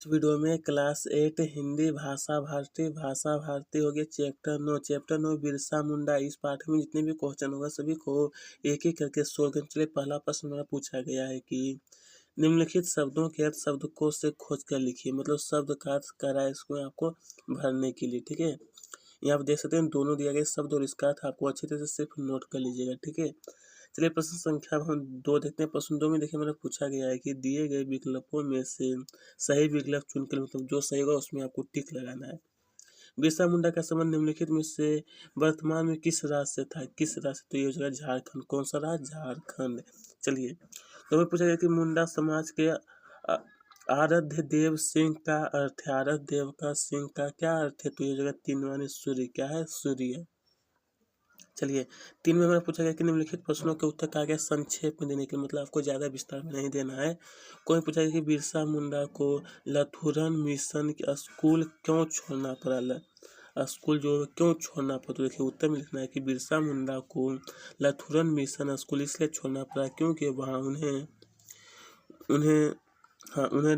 इस वीडियो में क्लास 8 हिंदी भाषा भारती हो गया चैप्टर 9 बिरसा मुंडा। इस पाठ में जितने भी क्वेश्चन होगा सभी को एक एक करके सोल्व करने के लिए पहला प्रश्न हमारा पूछा गया है कि निम्नलिखित शब्दों के अर्थ शब्दकोश से खोज कर लिखिए। मतलब शब्द का अर्थ करा है इसको आपको भरने के लिए। ठीक है, यहाँ आप देख सकते हैं दोनों दिया गया शब्द और इसका अर्थ आपको अच्छी तरह से सिर्फ नोट कर लीजिएगा। ठीक है, चलिए प्रश्न संख्या हम 2 देखते हैं। प्रश्न 2 में देखिए हमारा पूछा गया है कि दिए गए विकल्पों में से सही विकल्प चुनकर, मतलब जो सही होगा उसमें आपको टिक लगाना है। बिरसा मुंडा का संबंध निम्नलिखित में से वर्तमान में किस राज्य से था? किस राज्य से? तो ये हो जाएगा झारखंड। कौन सा राज्य? झारखंड। चलिए, तो हमें पूछा गया कि मुंडा समाज के आराध्य देव सिंह का अर्थ है। आराध्य देव का सिंह का क्या अर्थ है? तो ये जगह 3 माने सूर्य। क्या है? सूर्य। चलिए, 3 में हमें पूछा गया कि निम्नलिखित प्रश्नों के उत्तर कहा गया संक्षेप में देने के, मतलब आपको ज़्यादा विस्तार में नहीं देना है। कोई पूछा गया कि बिरसा मुंडा को लथुरन मिशन स्कूल क्यों छोड़ना पड़ा? स्कूल जो क्यों छोड़ना पड़ा? तो देखिए उत्तर में लिखना है कि बिरसा मुंडा को लथुरन मिशन स्कूल इसलिए छोड़ना पड़ा क्योंकि वहाँ उन्हें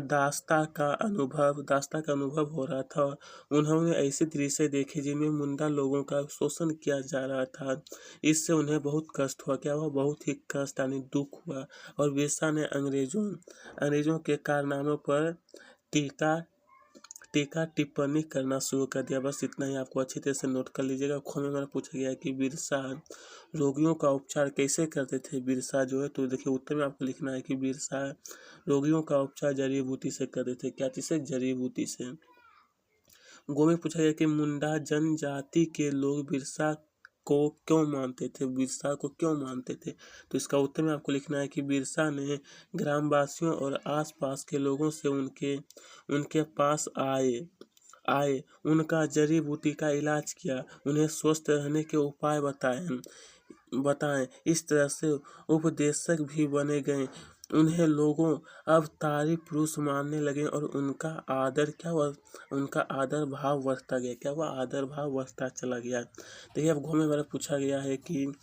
दास्ता का अनुभव हो रहा था। उन्होंने ऐसे दृश्य देखे जिनमें मुंडा लोगों का शोषण किया जा रहा था। इससे उन्हें बहुत कष्ट हुआ। क्या हुआ? बहुत ही कष्ट यानी दुख हुआ। और बिरसा ने अंग्रेजों के कारनामों पर टीका टिप्पणी करना शुरू कर दिया। बस इतना ही आपको अच्छी तरह से नोट कर लीजिएगा। खो में हमारा पूछा गया है कि बिरसा रोगियों का उपचार कैसे करते थे? बिरसा जो है, तो देखिए उत्तर में आपको लिखना है कि बिरसा रोगियों का उपचार जड़ी बूटी से करते थे। क्या चीज से? जड़ी बूटी से। गो में पूछा गया कि मुंडा जनजाति के लोग बिरसा को क्यों मानते थे? बिरसा को क्यों मानते थे? तो इसका उत्तर में आपको लिखना है कि बिरसा ने ग्रामवासियों और आसपास के लोगों से उनके पास आए उनका जड़ी बूटी का इलाज किया, उन्हें स्वस्थ रहने के उपाय बताएं। इस तरह से उपदेशक भी बने गए। उन्हें लोगों अब तारी पुरुष मानने लगे और उनका आदर भाव बढ़ता गया। क्या हुआ? आदर भाव बढ़ता चला गया। देखिए अब घूमे वाला पूछा गया है कि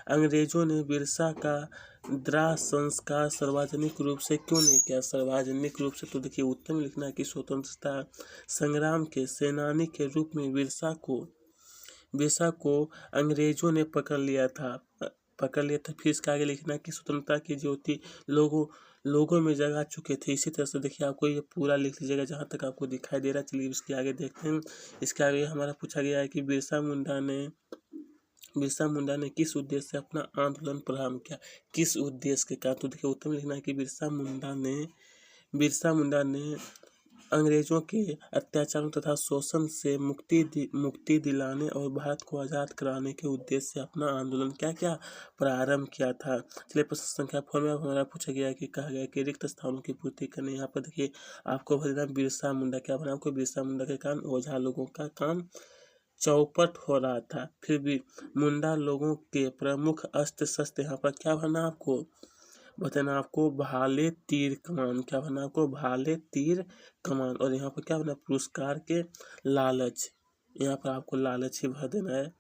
अंग्रेजों ने बिरसा का दाह संस्कार सार्वजनिक रूप से क्यों नहीं किया? सार्वजनिक रूप से, तो देखिए उत्तर में लिखना है कि स्वतंत्रता संग्राम के सेनानी के रूप में बिरसा को अंग्रेजों ने पकड़ लिया था। फिर इसके आगे लिखना है कि स्वतंत्रता की ज्योति लोगों में जगा चुके थे। इसी तरह से देखिए आपको ये पूरा लिख लीजिएगा जहाँ तक आपको दिखाई दे रहा है। चलिए इसके आगे देखते हैं। इसके आगे हमारा पूछा गया है कि बिरसा मुंडा ने किस उद्देश्य से अपना आंदोलन प्रारंभ किया? किस उद्देश्य के कारण? तो देखिए उत्तर में लिखना है कि बिरसा मुंडा ने अंग्रेजों के अत्याचारों तथा शोषण से मुक्ति दिलाने और भारत को आज़ाद कराने के उद्देश्य से अपना आंदोलन क्या प्रारंभ किया था। चलिए प्रश्न संख्या 4 में हमारा पूछा गया कि कहा गया कि रिक्त स्थानों की पूर्ति करने। यहाँ पर देखिए आपको भरना बिरसा मुंडा। क्या भरना आपको? बिरसा मुंडा के कारण ओझा लोगों का काम चौपट हो रहा था। फिर भी मुंडा लोगों के प्रमुख अस्त्र शस्त्र। यहाँ पर क्या भरना आपको? बताना आपको भाले तीर कमान। क्या भरना आपको? भाले तीर कमान। और यहाँ पर क्या भरना? पुरस्कार के लालच। यहाँ पर आपको लालच ही भर देना है।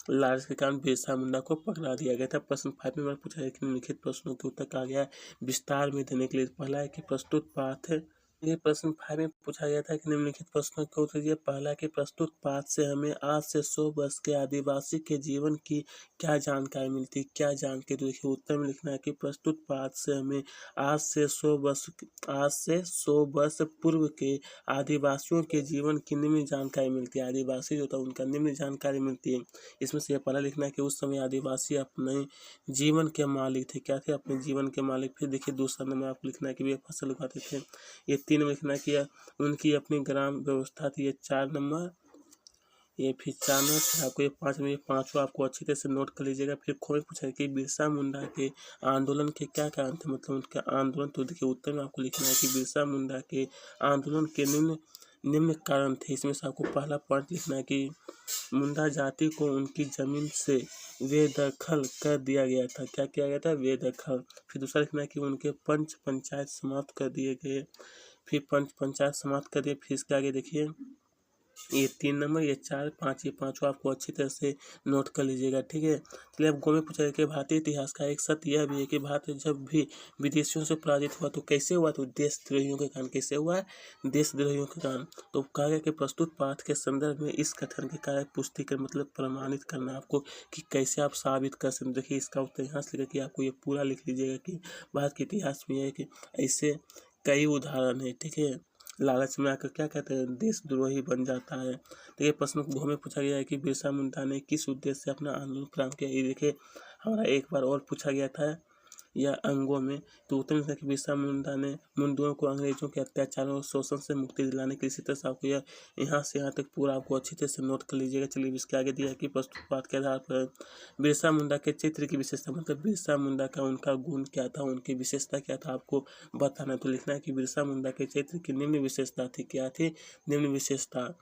लालच के कारण बिरसा मुंडा को पकड़ा दिया गया था। प्रश्न 5 में पूछा है कि निम्नलिखित प्रश्नों के उत्तर कहा गया है विस्तार में देने के लिए। पहला है कि प्रस्तुत पाठ है। ये प्रश्न 5 में पूछा गया था कि निम्नलिखित प्रश्नों के उत्तर दिए। पहला कि प्रस्तुत पाठ से हमें आज से 100 वर्ष के आदिवासी के जीवन की क्या जानकारी मिलती? क्या जानकारी? तो देखिए उत्तर में लिखना है कि प्रस्तुत पाठ से हमें आज से 100 वर्ष पूर्व के आदिवासियों के जीवन की निम्न जानकारी मिलती है। आदिवासी जो था उनका निम्न जानकारी मिलती है। इसमें से पहला लिखना है कि उस समय आदिवासी अपने जीवन के मालिक थे। क्या थे? अपने जीवन के मालिक। फिर देखिए दूसरा नंबर आपको लिखना है कि वे फसल उगाते थे। ये 3 में लिखना किया उनकी अपनी ग्राम व्यवस्था थी। ये 4 नंबर। ये फिर 4 नंबर। फिर आपको ये 5 में, ये पाँचों आपको अच्छी तरह से नोट कर लीजिएगा। फिर खोज पूछा कि बिरसा मुंडा के आंदोलन के क्या कारण थे? मतलब उनका आंदोलन। तो देखिए उत्तर में आपको लिखना है कि बिरसा मुंडा के आंदोलन के निम्न कारण थे। इसमें से आपको पहला पॉइंट लिखना है कि मुंडा जाति को उनकी जमीन से बेदखल कर दिया गया था। क्या किया गया था? बेदखल। फिर दूसरा लिखना है कि उनके पंचायत समाप्त कर दिए गए। फिर पंचायत समाप्त कर दिए। फिर इसके आगे देखिए ये 3 नंबर, ये 4, 5, ये पाँचों आपको अच्छी तरह से नोट कर लीजिएगा, ठीक है। चलिए अब गो में पूछा गया कि भारतीय इतिहास का एक सत्य यह भी है कि भारत जब भी विदेशियों से पराजित हुआ तो कैसे हुआ, तो देशद्रोहियों के कारण। कैसे हुआ है? देशद्रोहियों के कारण। तो कहा गया कि प्रस्तुत पाठ के संदर्भ में इस कथन के कार्य पुष्टि कर मतलब प्रमाणित करना आपको कि कैसे आप साबित कर सकते। देखिए इसका उत्तर यहाँ से लेकर कि आपको ये पूरा लिख लीजिएगा कि भारत के इतिहास में है कि ऐसे कई उदाहरण है, ठीक है। लालच में आकर क्या कहते हैं, देशद्रोही बन जाता है। तो ये प्रश्न भू में पूछा गया है कि बिरसा मुंडा ने किस उद्देश्य से अपना आंदोलन प्रारंभ किया। ये देखिए हमारा एक बार और पूछा गया था या अंगों में। तो उत्तर में था कि बिरसा मुंडा ने मुंडुओं को अंग्रेजों के अत्याचारों और शोषण से मुक्ति दिलाने के लिए। इसी तरह से आपको यह यहाँ से यहाँ तक पूरा आपको अच्छी तरह से नोट कर लीजिएगा। चलिए इसके आगे दिया है कि प्रस्तुत पाठ के आधार पर बिरसा मुंडा के चित्र की विशेषता मतलब बिरसा मुंडा का उनका गुण क्या था, उनकी विशेषता क्या था आपको बताना। तो लिखना है कि बिरसा मुंडा के चित्र की निम्न विशेषता थी। क्या थी? निम्न विशेषता।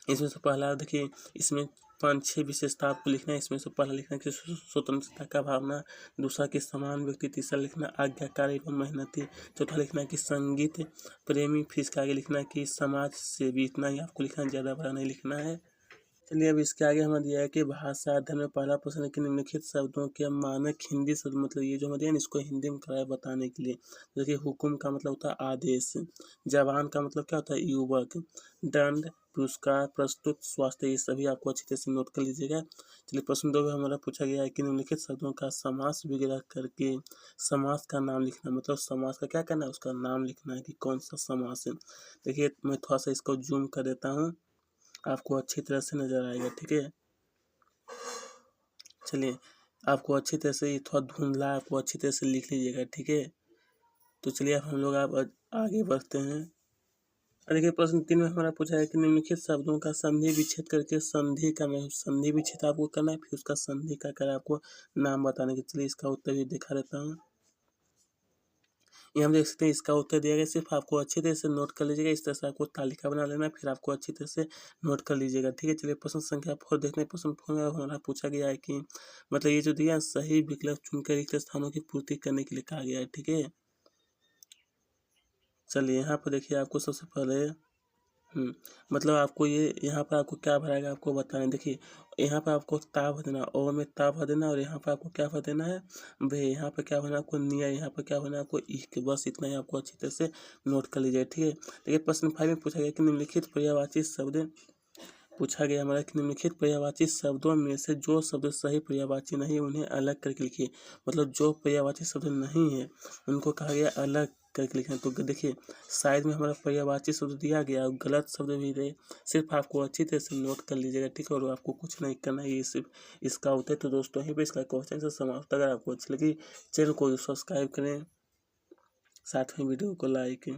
इसमें से पहला देखिए, इसमें 5-6 विशेषता आपको लिखना है। इसमें से पहला लिखना है कि स्वतंत्रता का भावना, दूसरा कि समान व्यक्ति, तीसरा लिखना आज्ञाकारी एवं मेहनती, चौथा लिखना है कि संगीत प्रेमी, फिर इसके आगे लिखना है कि समाज सेवी। इतना ही आपको लिखना है, ज़्यादा बड़ा नहीं लिखना है। चलिए अब इसके आगे हमें दिया है कि भाषा अध्ययन में पहला प्रश्न है कि निम्नलिखित शब्दों के मानक हिंदी शब्द मतलब ये जो हमें दिया है इसको हिंदी में कराया बताने के लिए। देखिए हुकुम का मतलब होता है आदेश, जवान का मतलब क्या होता है युवक, दंड, पुरस्कार, प्रस्तुत, स्वास्थ्य, ये सभी आपको अच्छी तरह से नोट कर लीजिएगा। चलिए प्रश्न 2 में हमारा पूछा गया है कि निम्नलिखित शब्दों का समास विग्रह करके समास का नाम लिखना मतलब समास का क्या करना है, उसका नाम लिखना है कि कौन सा समास है। देखिए मैं थोड़ा सा इसको जूम कर देता हूँ, आपको अच्छी तरह से नज़र आएगा, ठीक है। चलिए आपको अच्छी तरह से ये थोड़ा धुंधला आपको अच्छी तरह से लिख लीजिएगा, ठीक है। तो चलिए अब हम लोग आप आगे बढ़ते हैं। देखिए प्रश्न 3 में हमारा पूछा है कि निम्नलिखित शब्दों का संधि विच्छेद करके संधि का संधि विच्छेद आपको करना है, फिर उसका संधि का कर आपको नाम बताने के। चलिए इसका उत्तर भी दिखा देता हूँ। ये हम देख सकते हैं इसका उत्तर दिया गया। सिर्फ आपको अच्छी तरह से नोट कर लीजिएगा। इस तरह से आपको तालिका बना लेना है, फिर आपको अच्छी तरह से नोट कर लीजिएगा, ठीक है। चलिए प्रश्न संख्या 4 देखते हैं। प्रश्न 4 में हमारा पूछा गया है कि मतलब ये जो दिया है, सही विकल्प चुनकर रिक्त स्थानों की पूर्ति करने के लिए कहा गया है, ठीक है। चलिए यहाँ पर देखिए आपको सबसे पहले मतलब आपको ये यहाँ पर आपको क्या भराएगा आपको बताना है। देखिए यहाँ पर आपको ता भर देना, ओ में ता भर देना, और यहाँ पर आपको क्या भर देना है भे। यहाँ पर क्या भरना है आपको निया, यहाँ पर क्या भरना है आपको ई के। बस इतना ही आपको अच्छी तरह से नोट कर लीजिए, ठीक है। देखिए प्रश्न 5 में पूछा गया कि निम्नलिखित पर्यायवाची शब्द पूछा गया हमारा कि निम्नलिखित पर्यायवाची शब्दों में से जो शब्द सही पर्यायवाची नहीं है उन्हें अलग करके लिखिए। मतलब जो पर्यायवाची शब्द नहीं है उनको कहा गया अलग करके लिखना। तो देखिए साइड में हमारा पर्यायवाची शब्द दिया गया और गलत शब्द भी दे, सिर्फ आपको अच्छी तरह से नोट कर लीजिएगा, ठीक है। और आपको कुछ नहीं करना है, ये सिर्फ इसका होता है। तो दोस्तों यहीं पे इसका क्वेश्चन से समाप्त। अगर आपको अच्छी लगी चैनल को सब्सक्राइब करें, साथ में वीडियो को लाइक